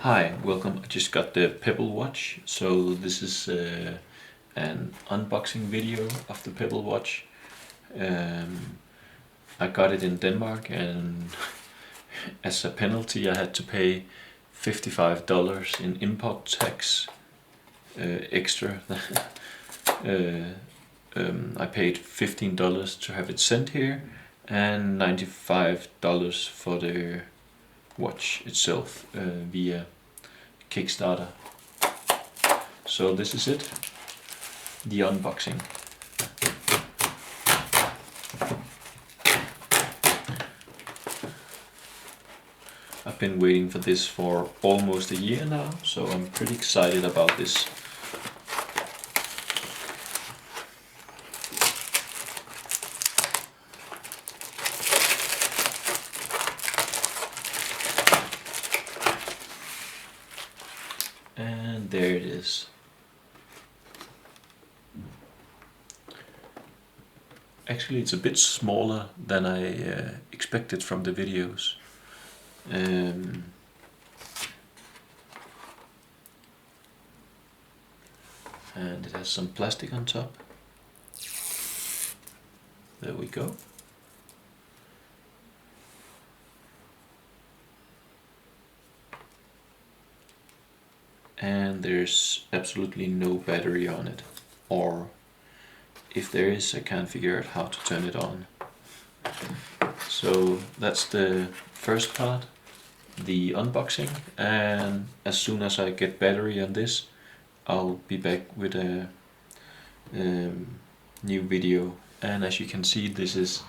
Hi, welcome. I just got the Pebble watch, so this is an unboxing video of the Pebble watch. I got it in Denmark, and as a penalty I had to pay $55 in import tax extra. I paid $15 to have it sent here and $95 for the watch itself via Kickstarter. So this is it, the unboxing. I've been waiting for this for almost a year now, so I'm pretty excited about this. And there it is. Actually, it's a bit smaller than I expected from the videos. And it has some plastic on top. There we go. And there's absolutely no battery on it, or if there is, I can't figure out how to turn it on. So that's the first part, the unboxing, and as soon as I get battery on this, I'll be back with a new video. And as you can see, this is,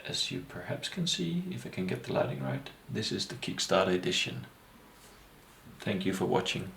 as you perhaps can see, if I can get the lighting right, this is the Kickstarter edition. Thank you for watching.